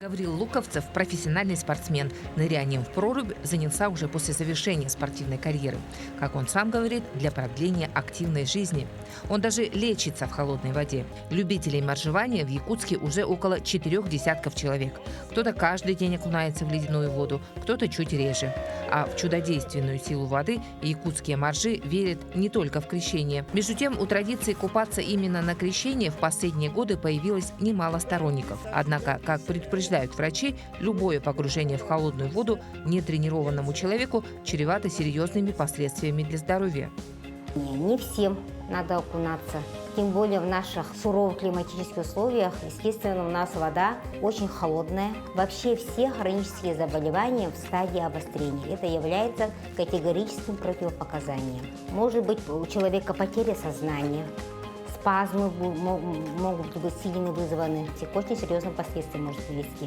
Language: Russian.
Гаврил Луковцев – профессиональный спортсмен. Нырянием в прорубь занялся уже после завершения спортивной карьеры. Как он сам говорит, для продления активной жизни. Он даже лечится в холодной воде. Любителей моржевания в Якутске уже около 4 десятков человек. Кто-то каждый день окунается в ледяную воду, кто-то чуть реже. А в чудодейственную силу воды якутские моржи верят не только в крещение. Между тем, у традиции купаться именно на крещение в последние годы появилось немало сторонников. Однако, как предупреждают врачи, любое погружение в холодную воду нетренированному человеку чревато серьезными последствиями для здоровья. Не всем надо окунаться. Тем более в наших суровых климатических условиях, естественно, у нас вода очень холодная. Вообще все хронические заболевания в стадии обострения. Это является категорическим противопоказанием. Может быть у человека потеря сознания, спазмы могут быть сильно вызваны. К очень серьезным последствиям может привести.